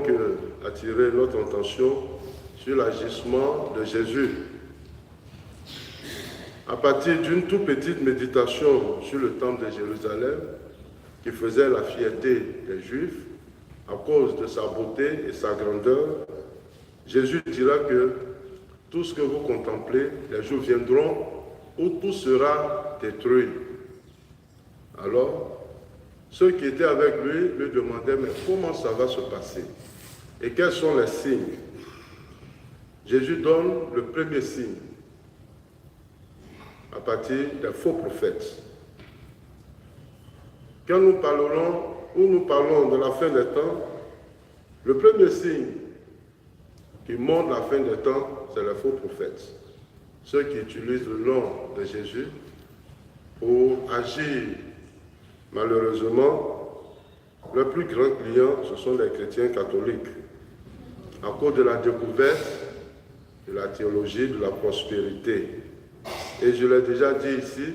donc attirer notre attention sur l'agissement de Jésus. À partir d'une toute petite méditation sur le temple de Jérusalem, qui faisait la fierté des Juifs, à cause de sa beauté et sa grandeur, Jésus dira que tout ce que vous contemplez, les jours viendront où tout sera détruit. Alors, ceux qui étaient avec lui lui demandaient, mais comment ça va se passer? Et quels sont les signes? Jésus donne le premier signe à partir des faux prophètes. Quand nous parlons de la fin des temps, le premier signe qui montre la fin des temps, c'est les faux prophètes. Ceux qui utilisent le nom de Jésus pour agir. Malheureusement, le plus grand client, ce sont les chrétiens catholiques. À cause de la découverte de la théologie de la prospérité. Et je l'ai déjà dit ici,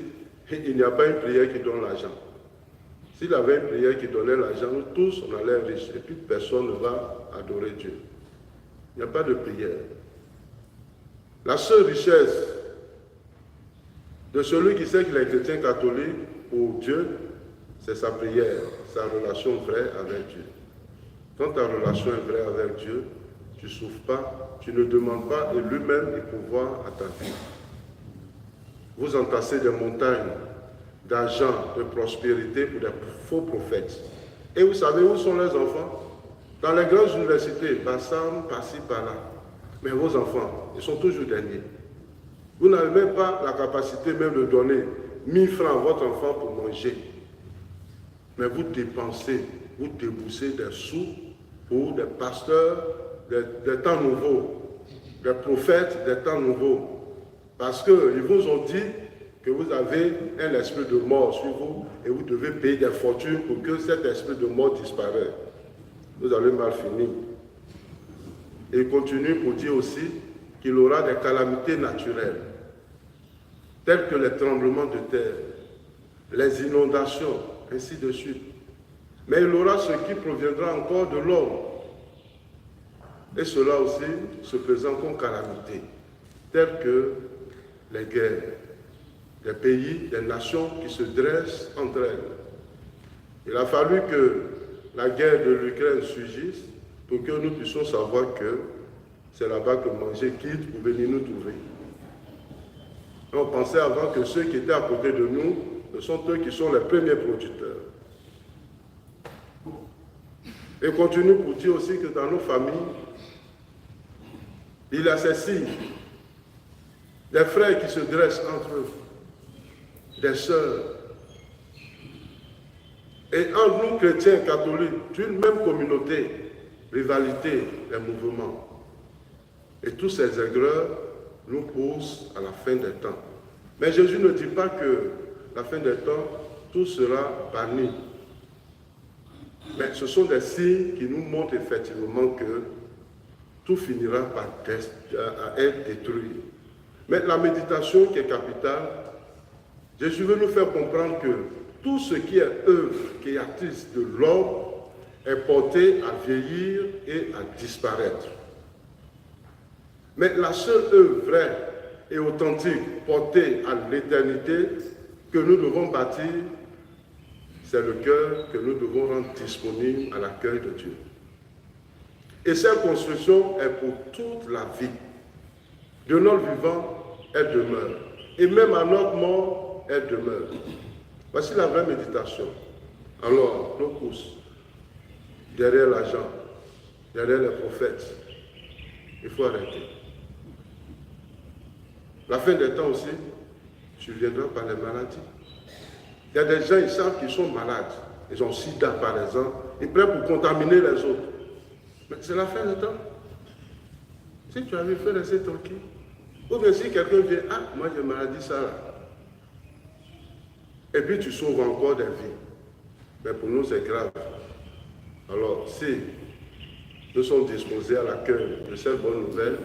il n'y a pas une prière qui donne l'argent. S'il y avait une prière qui donnait l'argent, nous tous, on allait riches, et puis personne ne va adorer Dieu. Il n'y a pas de prière. La seule richesse de celui qui sait qu'il est chrétien catholique pour Dieu, c'est sa prière, sa relation vraie avec Dieu. Quand ta relation est vraie avec Dieu, tu ne souffres pas, tu ne demandes pas et lui-même est pouvoir à ta vie. Vous entassez des montagnes d'argent, de prospérité pour des faux prophètes. Et vous savez où sont les enfants? Dans les grandes universités, Bassam, par-ci, par-là. Mais vos enfants, ils sont toujours derniers. Vous n'avez même pas la capacité même de donner 1000 francs à votre enfant pour manger. Mais vous dépensez, vous déboursez des sous pour des pasteurs des temps nouveaux, des prophètes des temps nouveaux. Parce qu'ils vous ont dit que vous avez un esprit de mort sur vous et vous devez payer des fortunes pour que cet esprit de mort disparaisse. Vous allez mal finir. Et il continue pour dire aussi qu'il aura des calamités naturelles, telles que les tremblements de terre, les inondations, ainsi de suite. Mais il aura ce qui proviendra encore de l'homme. Et cela aussi se présente comme calamité, telles que les guerres, des pays, des nations qui se dressent entre elles. Il a fallu que la guerre de l'Ukraine surgisse pour que nous puissions savoir que c'est là-bas que manger quitte pour venir nous trouver. Et on pensait avant que ceux qui étaient à côté de nous, ce sont eux qui sont les premiers producteurs. Et continue pour dire aussi que dans nos familles, il y a ces signes, des frères qui se dressent entre eux, des sœurs. Et entre nous, chrétiens, catholiques, d'une même communauté, rivalité, des mouvements. Et tous ces aigreurs nous poussent à la fin des temps. Mais Jésus ne dit pas que la fin des temps, tout sera banni. Mais ce sont des signes qui nous montrent effectivement que tout finira par être détruit. Mais la méditation qui est capitale, Jésus veut nous faire comprendre que tout ce qui est œuvre créatrice de l'homme est porté à vieillir et à disparaître. Mais la seule œuvre vraie et authentique portée à l'éternité que nous devons bâtir, c'est le cœur que nous devons rendre disponible à l'accueil de Dieu. Et cette construction est pour toute la vie. De notre vivant, elle demeure. Et même à notre mort, elle demeure. Voici la vraie méditation. Alors, nos courses, derrière l'argent, derrière les prophètes, il faut arrêter. La fin des temps aussi surviendra par les maladies. Il y a des gens, ils savent qu'ils sont malades. Ils ont sida, par exemple. Ils prennent pour contaminer les autres. Mais c'est la fin des temps. Si tu avais fait laisser tranquille. Ou bien si quelqu'un vient, ah, moi j'ai maladie, ça là. Et puis tu sauves encore des vies. Mais pour nous, c'est grave. Alors, si nous sommes disposés à l'accueil de cette bonne nouvelle,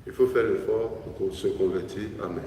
il faut faire l'effort pour se convertir. Amen.